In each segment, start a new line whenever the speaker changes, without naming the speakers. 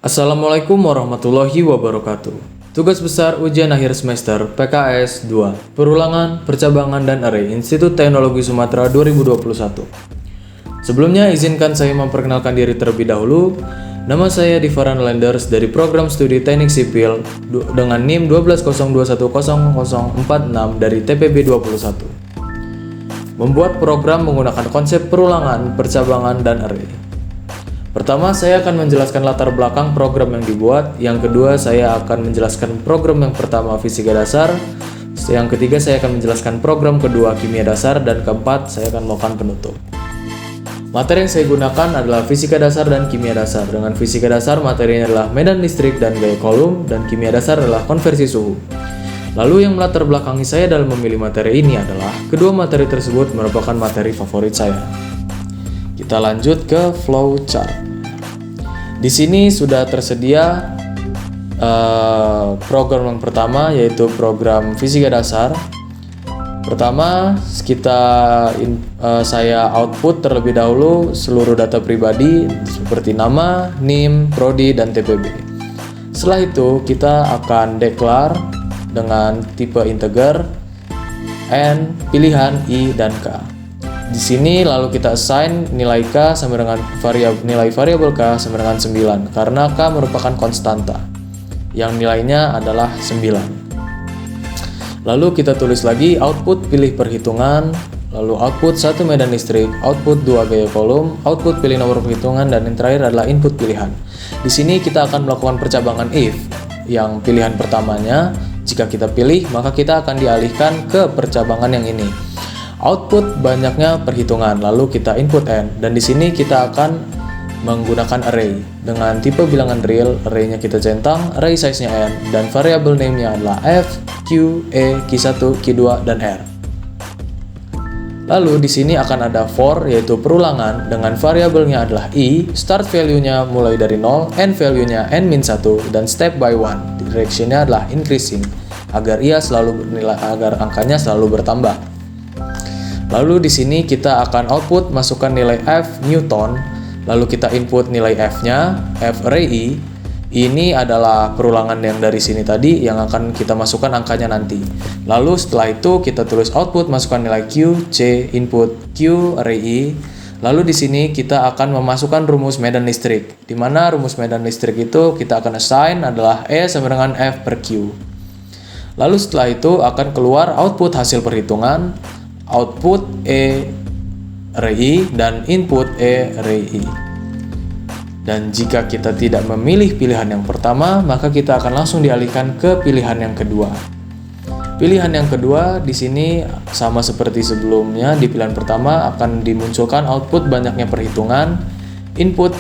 Assalamualaikum warahmatullahi wabarakatuh. Tugas besar ujian akhir semester PKS 2, Perulangan, Percabangan, dan Array Institut Teknologi Sumatera 2021. Sebelumnya izinkan saya memperkenalkan diri terlebih dahulu. Nama saya Divaran Lenders dari Program Studi Teknik Sipil dengan NIM 1202100046 dari TPB 21. Membuat program menggunakan konsep perulangan, percabangan, dan array. Pertama, saya akan menjelaskan latar belakang program yang dibuat. Yang kedua, saya akan menjelaskan program yang pertama, fisika dasar. Yang ketiga, saya akan menjelaskan program kedua, kimia dasar. Dan keempat, saya akan melakukan penutup. Materi yang saya gunakan adalah fisika dasar dan kimia dasar. Dengan fisika dasar, materinya adalah medan listrik dan gaya Coulomb, dan kimia dasar adalah konversi suhu. Lalu yang melatar belakangi saya dalam memilih materi ini adalah kedua materi tersebut merupakan materi favorit saya. Kita lanjut ke flowchart. Di sini sudah tersedia program yang pertama, yaitu program fisika dasar. Pertama, saya output terlebih dahulu seluruh data pribadi seperti nama, NIM, prodi, dan TPB. Setelah itu, kita akan declare dengan tipe integer, n, pilihan, i, dan k. Di sini lalu kita assign nilai k sama dengan nilai variabel k sama dengan 9 karena k merupakan konstanta yang nilainya adalah 9. Lalu kita tulis lagi output pilih perhitungan, lalu output 1 medan listrik, output 2 gaya Coulomb, output pilih nomor perhitungan, dan yang terakhir adalah input pilihan. Di sini kita akan melakukan percabangan if yang pilihan pertamanya. Jika kita pilih, maka kita akan dialihkan ke percabangan yang ini. Output banyaknya perhitungan, lalu kita input n, dan di sini kita akan menggunakan array dengan tipe bilangan real. Array-nya kita centang, array size-nya n, dan variabel name-nya adalah f, q, e, q1, q2, dan r. Lalu di sini akan ada for, yaitu perulangan dengan variabelnya adalah i, start value-nya mulai dari 0, end value-nya n-1, dan step by 1. Direction-nya adalah increasing agar angkanya selalu bertambah. Lalu di sini kita akan output masukkan nilai f Newton, lalu kita input nilai f-nya, f array i. Ini adalah perulangan yang dari sini tadi yang akan kita masukkan angkanya nanti. Lalu setelah itu kita tulis output masukkan nilai q, c, input q array i. Lalu di sini kita akan memasukkan rumus medan listrik, di mana rumus medan listrik itu kita akan assign adalah E sama dengan F per Q. Lalu setelah itu akan keluar output hasil perhitungan, output E array I dan input E array I. Dan jika kita tidak memilih pilihan yang pertama, maka kita akan langsung dialihkan ke pilihan yang kedua. Pilihan yang kedua di sini sama seperti sebelumnya. Di pilihan pertama akan dimunculkan output banyaknya perhitungan, input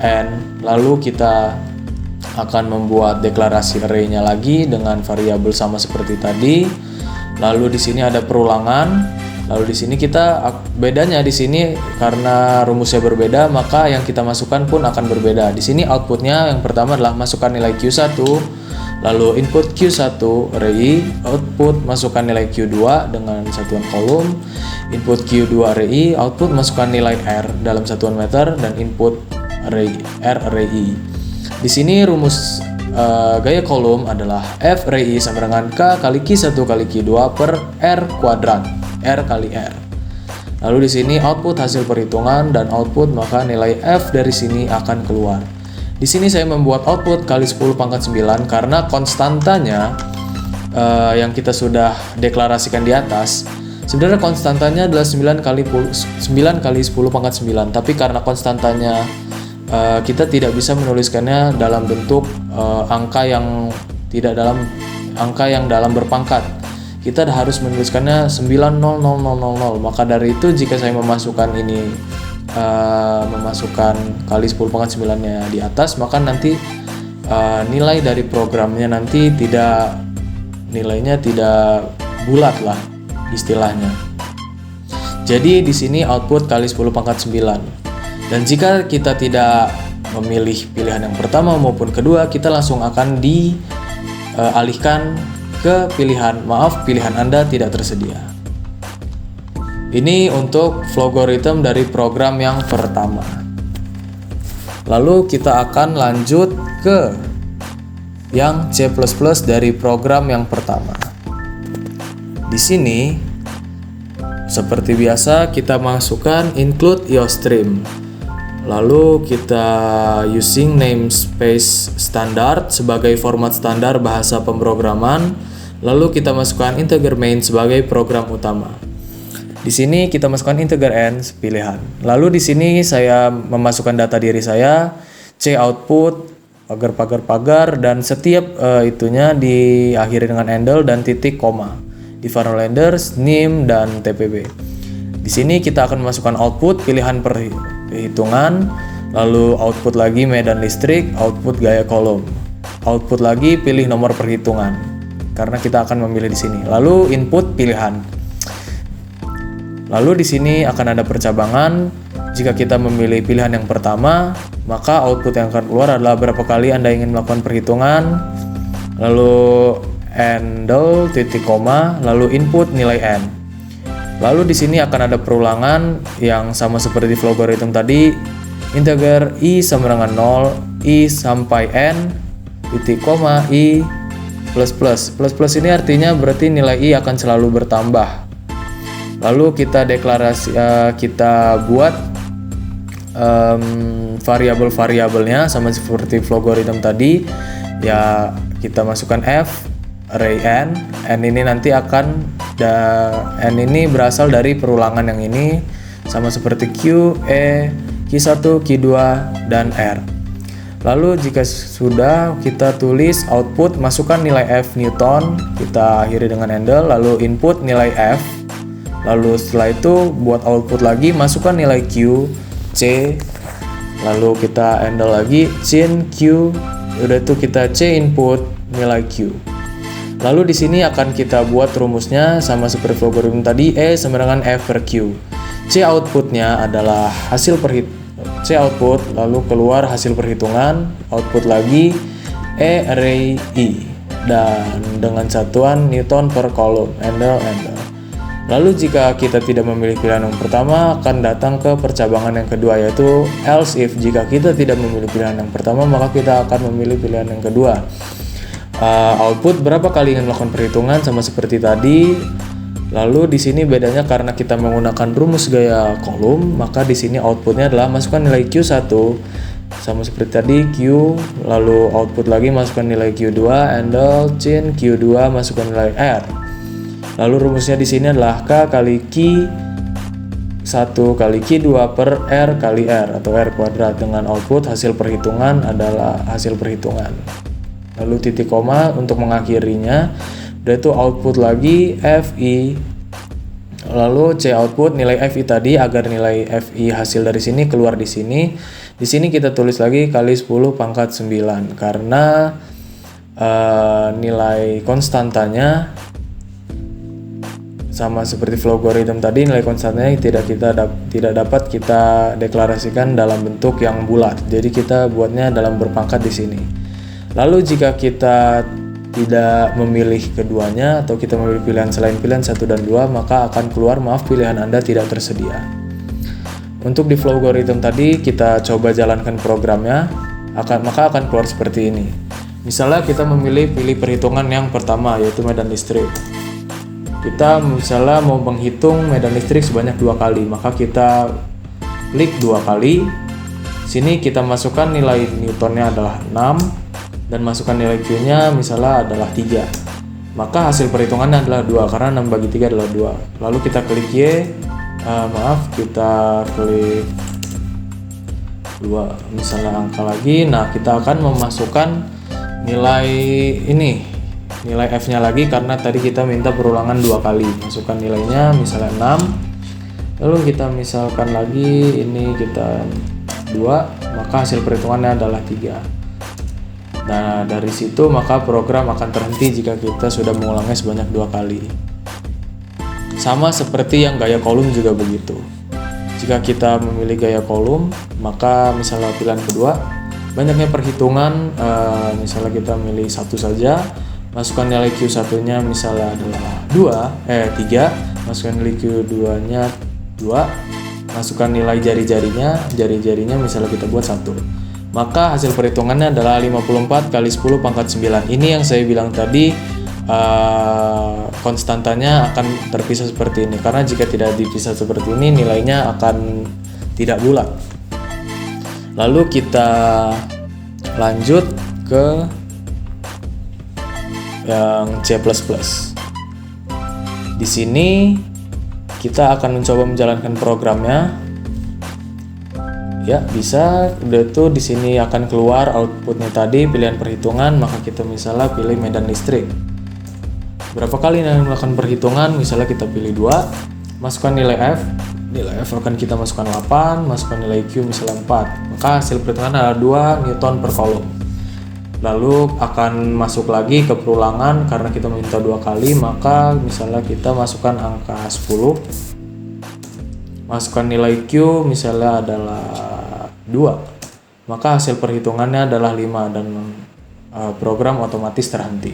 n, lalu kita akan membuat deklarasi array-nya lagi dengan variabel sama seperti tadi. Lalu di sini ada perulangan. Lalu di sini kita bedanya di sini karena rumusnya berbeda, maka yang kita masukkan pun akan berbeda. Di sini outputnya yang pertama adalah masukkan nilai Q1, lalu input Q1 array, output masukkan nilai Q2 dengan satuan Coulomb, input Q2 array, output masukkan nilai R dalam satuan meter, dan input array R array. Di sini rumus gaya Coulomb adalah F array sama dengan K kali Q1 kali Q2 per R kuadrat, R kali R. Lalu di sini output hasil perhitungan dan output, maka nilai F dari sini akan keluar. Di sini saya membuat output kali 10 pangkat 9 karena konstantanya yang kita sudah deklarasikan di atas. Sebenarnya konstantanya adalah 9 kali 10 pangkat 9, tapi karena konstantanya kita tidak bisa menuliskannya dalam bentuk angka yang dalam berpangkat. Kita harus menuliskannya 9000000. Maka dari itu jika saya memasukkan kali 10 pangkat 9-nya di atas, maka nanti nilai dari programnya nanti nilainya tidak bulat lah istilahnya. Jadi di sini output kali 10 pangkat 9. Dan jika kita tidak memilih pilihan yang pertama maupun kedua, kita langsung akan dialihkan ke pilihan Anda tidak tersedia. Ini untuk logaritma dari program yang pertama. Lalu kita akan lanjut ke yang C++ dari program yang pertama. Di sini seperti biasa kita masukkan include IOStream. Lalu kita using namespace standard sebagai format standar bahasa pemrograman. Lalu kita masukkan integer main sebagai program utama. Di sini kita masukkan integer n pilihan. Lalu di sini saya memasukkan data diri saya, C output, pagar, dan setiap itunya diakhiri dengan handle dan titik koma. Di varlanders, nim, dan tpb. Di sini kita akan memasukkan output pilihan perhitungan, lalu output lagi medan listrik, output gaya kolom, output lagi pilih nomor perhitungan karena kita akan memilih di sini. Lalu input pilihan. Lalu di sini akan ada percabangan. Jika kita memilih pilihan yang pertama, maka output yang akan keluar adalah berapa kali Anda ingin melakukan perhitungan, lalu handle titik koma, lalu input nilai n. Lalu di sini akan ada perulangan yang sama seperti flow algorithm tadi, integer i sama dengan 0, i sampai n, titik koma, i plus plus. Plus plus ini artinya berarti nilai i akan selalu bertambah. Lalu kita kita buat variabel-variabelnya sama seperti flow algorithm tadi. Ya kita masukkan f, array n ini nanti akan n ini berasal dari perulangan yang ini sama seperti q, e, q1, q2, dan r. Lalu jika sudah kita tulis output, masukkan nilai f Newton, kita akhiri dengan handle, lalu input nilai f. Lalu setelah itu buat output lagi, masukkan nilai q, c, lalu kita handle lagi sin q, udah itu kita c input nilai q. Lalu di sini akan kita buat rumusnya sama seperti flow algorithm tadi, E sama dengan F per Q. C outputnya adalah C output, lalu keluar hasil perhitungan, output lagi E array I, dan dengan satuan Newton per kolom, handle. Lalu jika kita tidak memilih pilihan yang pertama, akan datang ke percabangan yang kedua, yaitu else if. Jika kita tidak memilih pilihan yang pertama, maka kita akan memilih pilihan yang kedua. Output berapa kali ingin melakukan perhitungan sama seperti tadi. Lalu di sini bedanya karena kita menggunakan rumus gaya kolom, maka di sini outputnya adalah masukkan nilai Q1 sama seperti tadi Q, lalu output lagi masukkan nilai Q2, handle chain Q2 masukkan nilai R. Lalu rumusnya di sini adalah K kali Q1 kali Q2 per R kali R atau R kuadrat, dengan output hasil perhitungan adalah hasil perhitungan. Lalu titik koma untuk mengakhirinya, udah itu output lagi FI, lalu C output nilai FI tadi agar nilai FI hasil dari sini keluar di sini. Di sini kita tulis lagi kali 10 pangkat 9 karena nilai konstantanya sama seperti flow algorithm tadi, nilai konstantanya tidak dapat kita deklarasikan dalam bentuk yang bulat. Jadi kita buatnya dalam berpangkat di sini. Lalu jika kita tidak memilih keduanya atau kita memilih pilihan selain pilihan 1 dan 2, maka akan keluar maaf pilihan Anda tidak tersedia. Untuk di flow algorithm tadi kita coba jalankan programnya, maka akan keluar seperti ini. Misalnya kita pilih perhitungan yang pertama, yaitu medan listrik. Kita misalnya mau menghitung medan listrik sebanyak 2 kali, maka kita klik 2 kali. Sini kita masukkan nilai Newtonnya adalah 6 dan masukkan nilai Q-nya misalnya adalah 3. Maka hasil perhitungannya adalah 2 karena 6 bagi 3 adalah 2. Lalu kita klik Y, kita klik 2 misalnya angka lagi. Nah, kita akan memasukkan nilai ini, nilai F-nya lagi karena tadi kita minta perulangan 2 kali. Masukkan nilainya misalnya 6. Lalu kita misalkan lagi ini kita 2, maka hasil perhitungannya adalah 3. Nah, dari situ maka program akan terhenti jika kita sudah mengulangnya sebanyak 2 kali. Sama seperti yang gaya kolom juga begitu. Jika kita memilih gaya kolom, maka misalnya pilihan kedua, banyaknya perhitungan, misalnya kita milih 1 saja, masukkan nilai Q1-nya misalnya adalah 3, masukkan nilai Q2-nya 2, masukkan nilai jari-jarinya misalnya kita buat 1. maka hasil perhitungannya adalah 54 kali 10 pangkat 9. Ini yang saya bilang tadi, konstantanya akan terpisah seperti ini, karena jika tidak dipisah seperti ini nilainya akan tidak bulat. Lalu kita lanjut ke yang C++. Di sini kita akan mencoba menjalankan programnya. Ya, bisa. Udah tuh di sini akan keluar outputnya tadi, pilihan perhitungan, maka kita misalnya pilih medan listrik. Berapa kali melakukan perhitungan? Misalnya kita pilih 2, masukkan nilai F. Nilai F akan kita masukkan 8, masukkan nilai Q misalnya 4. Maka hasil perhitungan adalah 2 Newton per kolom. Lalu akan masuk lagi ke perulangan, karena kita minta 2 kali, maka misalnya kita masukkan angka 10. Masukkan nilai Q misalnya adalah 2. Maka hasil perhitungannya adalah 5 dan program otomatis terhenti.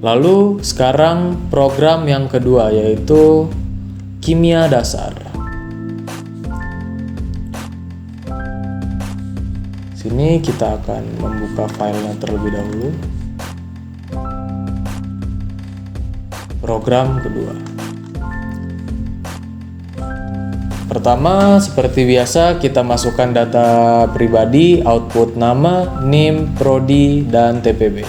Lalu sekarang program yang kedua, yaitu kimia dasar. Sini kita akan membuka filenya terlebih dahulu. Program kedua. Pertama, seperti biasa kita masukkan data pribadi, output nama, NIM, prodi, dan TPB.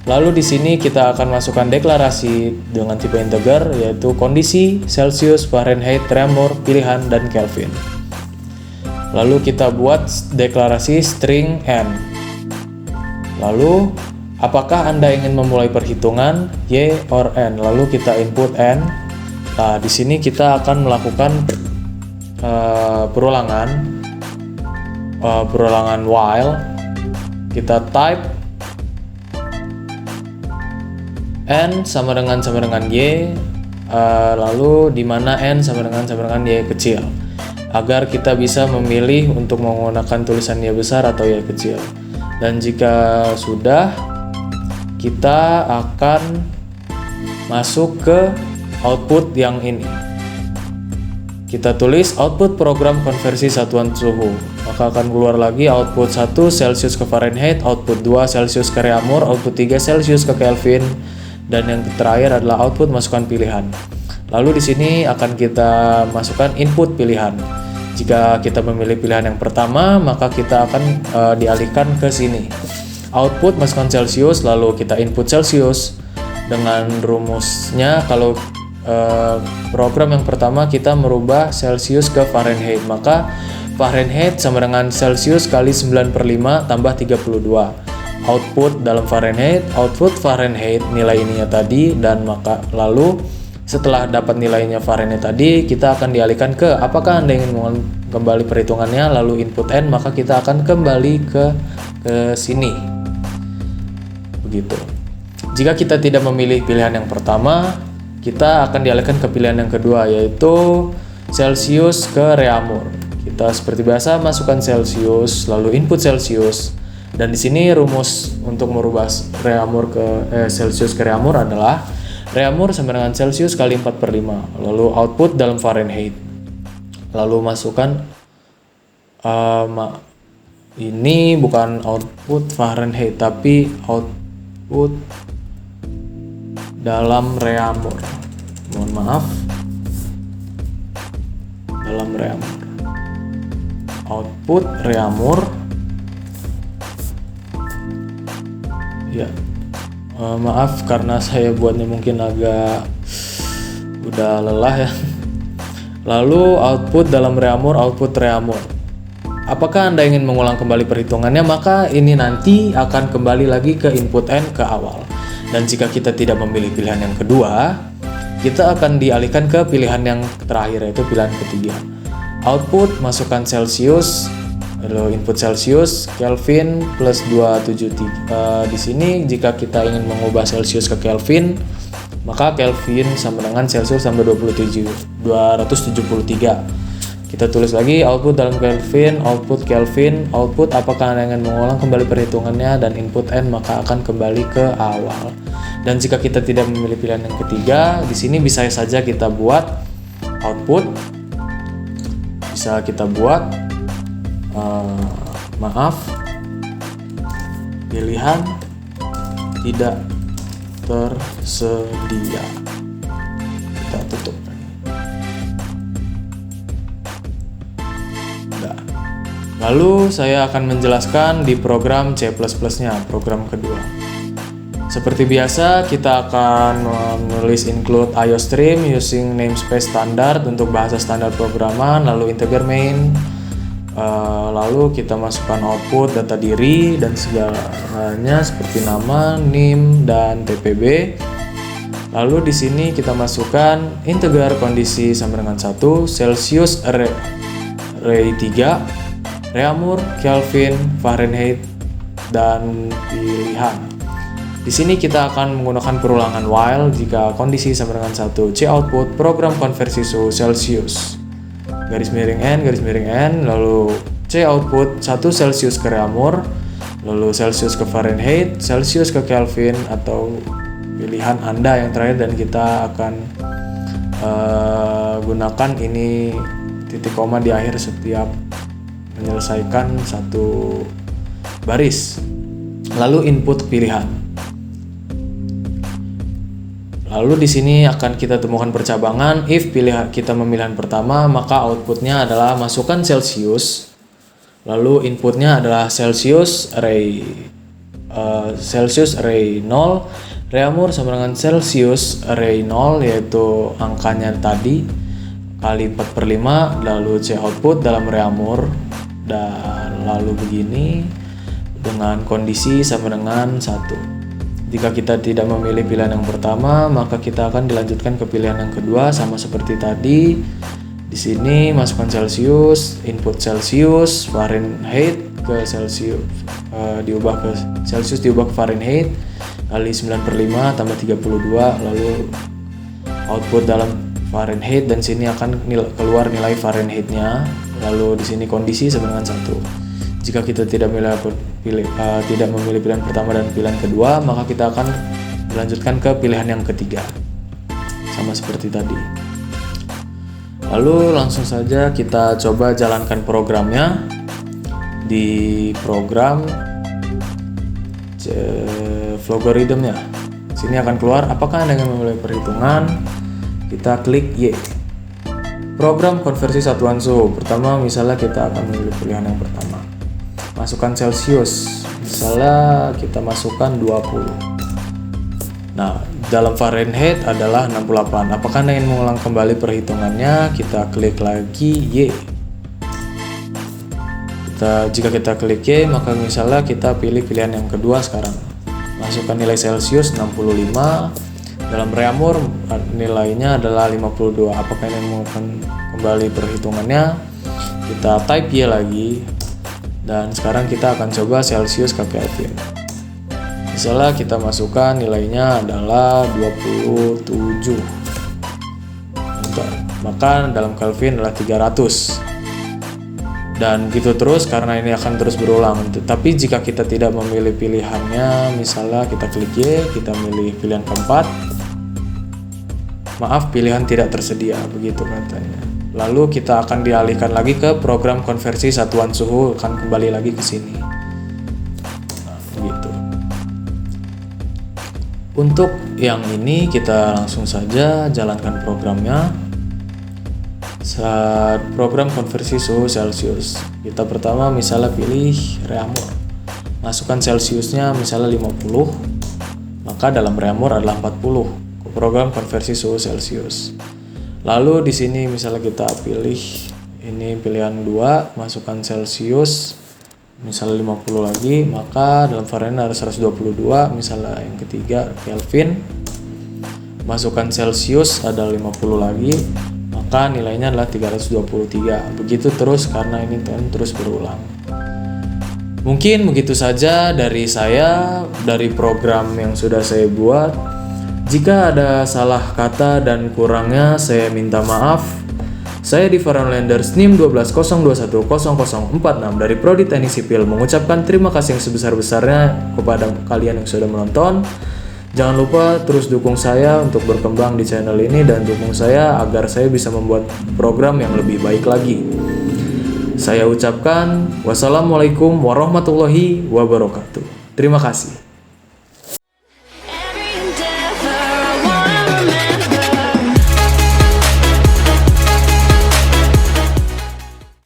Lalu di sini kita akan masukkan deklarasi dengan tipe integer, yaitu kondisi, Celsius, Fahrenheit, tremor, pilihan, dan Kelvin. Lalu kita buat deklarasi string n. Lalu, apakah Anda ingin memulai perhitungan y or n? Lalu kita input n. Nah, di sini kita akan melakukan perulangan while. Kita type n sama dengan y, lalu di mana n sama dengan y kecil, agar kita bisa memilih untuk menggunakan tulisan y besar atau y kecil. Dan jika sudah, kita akan masuk ke output yang ini. Kita tulis output program konversi satuan suhu, maka akan keluar lagi output 1 Celsius ke Fahrenheit, output 2 Celsius ke Reaumur, output 3 Celsius ke Kelvin, dan yang terakhir adalah output masukkan pilihan. Lalu di sini akan kita masukkan input pilihan. Jika kita memilih pilihan yang pertama, maka kita akan dialihkan ke sini. Output masukkan Celsius, lalu kita input Celsius dengan rumusnya. Kalau program yang pertama kita merubah Celsius ke Fahrenheit, maka Fahrenheit sama dengan Celsius kali 9/5 tambah 32. Output dalam Fahrenheit, output Fahrenheit nilai ininya tadi, dan maka lalu setelah dapat nilainya Fahrenheit tadi, kita akan dialihkan ke apakah Anda ingin kembali perhitungannya, lalu input n, maka kita akan kembali ke sini. Begitu. Jika kita tidak memilih pilihan yang pertama, kita akan dialihkan ke pilihan yang kedua, yaitu Celsius ke Reaumur. Kita seperti biasa masukkan Celsius, lalu input Celsius. Dan di sini rumus untuk merubah Reaumur ke Celsius ke Reaumur adalah Reaumur sama dengan Celsius kali 4/5. Lalu output dalam Fahrenheit. Lalu masukkan ini bukan output Fahrenheit, tapi output dalam Reaumur. Mohon maaf. Dalam Reaumur. Output Reaumur. Ya, maaf karena saya buatnya mungkin agak udah lelah ya. Lalu output dalam Reaumur, output Reaumur. Apakah Anda ingin mengulang kembali perhitungannya? Maka ini nanti akan kembali lagi ke input n ke awal. Dan jika kita tidak memilih pilihan yang kedua, kita akan dialihkan ke pilihan yang terakhir, yaitu pilihan ketiga. Output masukkan Celsius. Lalu input Celsius, Kelvin plus 273. Di sini jika kita ingin mengubah Celsius ke Kelvin, maka Kelvin sama dengan Celsius tambah 273. Kita tulis lagi output dalam Kelvin, output Kelvin, output apakah Anda ingin mengulang kembali perhitungannya, dan input n, maka akan kembali ke awal. Dan jika kita tidak memilih pilihan yang ketiga, di sini bisa saja kita buat output, bisa kita buat maaf, pilihan tidak tersedia. Kita tutup. Nah, lalu saya akan menjelaskan di program C++-nya, program kedua. Seperti biasa, kita akan menulis include IOStream using namespace standard untuk bahasa standar programan, lalu integer main, lalu kita masukkan output data diri dan segalanya seperti nama, NIM, dan TPB. Lalu di sini kita masukkan integer kondisi sama dengan 1, Celsius array 3, Reaumur, Kelvin, Fahrenheit, dan pilihan. Di sini kita akan menggunakan perulangan while jika kondisi sama dengan 1, C output program konversi suhu Celsius, garis miring N, lalu C output 1 Celsius ke Reaumur, lalu Celsius ke Fahrenheit, Celsius ke Kelvin, atau pilihan Anda yang terakhir, dan kita akan gunakan ini titik koma di akhir setiap menyelesaikan satu baris. Lalu input pilihan. Lalu di sini akan kita temukan percabangan. If pilihan kita memilih pertama, maka outputnya adalah masukkan Celsius. Lalu inputnya adalah Celsius array 0, Reaumur sama dengan Celsius array 0, yaitu angkanya tadi kali 4/5, lalu C output dalam Reaumur, dan lalu begini dengan kondisi sama dengan 1. Jika kita tidak memilih pilihan yang pertama, maka kita akan dilanjutkan ke pilihan yang kedua sama seperti tadi. Di sini masukkan Celsius, input Celsius, Fahrenheit ke Celsius, diubah ke Celsius diubah ke Fahrenheit kali 9/5 tambah 32, lalu output dalam Fahrenheit, dan sini akan keluar nilai Fahrenheit-nya. Lalu di sini kondisi sama dengan 1. Jika kita tidak memilih pilihan pertama dan pilihan kedua, maka kita akan melanjutkan ke pilihan yang ketiga, sama seperti tadi. Lalu langsung saja kita coba jalankan programnya. Di program logarithmnya, sini akan keluar apakah Anda ingin memulai perhitungan. Kita klik Y. Program konversi satuan suhu. Pertama, misalnya kita akan memilih pilihan yang pertama. Masukkan Celsius, misalnya kita masukkan 20. Nah, dalam Fahrenheit adalah 68. Apakah Anda ingin mengulang kembali perhitungannya? Kita klik lagi Y. Jika kita klik Y, maka misalnya kita pilih pilihan yang kedua sekarang. Masukkan nilai Celsius 65. Dalam Reaumur nilainya adalah 52. Apakah Anda ingin mengulang kembali perhitungannya? Kita type Y lagi. Dan sekarang kita akan coba Celsius ke Kelvin. Misalnya kita masukkan nilainya adalah 27. Maka dalam Kelvin adalah 300. Dan gitu terus karena ini akan terus berulang. Tapi jika kita tidak memilih pilihannya, misalnya kita klik Y, kita milih pilihan keempat. Maaf, pilihan tidak tersedia, begitu katanya. Lalu kita akan dialihkan lagi ke program konversi satuan suhu, akan kembali lagi ke sini. Nah, gitu. Untuk yang ini kita langsung saja jalankan programnya. Saat program konversi suhu Celsius, kita pertama misalnya pilih Reaumur. Masukkan Celsiusnya misalnya 50, maka dalam Reaumur adalah 40. Program konversi suhu Celsius. Lalu di sini misalnya kita pilih ini pilihan 2, masukkan Celsius misalnya 50 lagi, maka dalam Fahrenheit ada 122, misalnya yang ketiga Kelvin. Masukkan Celsius ada 50 lagi, maka nilainya adalah 323. Begitu terus karena ini terus berulang. Mungkin begitu saja dari saya, dari program yang sudah saya buat. Jika ada salah kata dan kurangnya, saya minta maaf. Saya di Landers NIM 1202100046 dari Prodi Teknik Sipil mengucapkan terima kasih yang sebesar-besarnya kepada kalian yang sudah menonton. Jangan lupa terus dukung saya untuk berkembang di channel ini dan dukung saya agar saya bisa membuat program yang lebih baik lagi. Saya ucapkan wassalamualaikum warahmatullahi wabarakatuh. Terima kasih.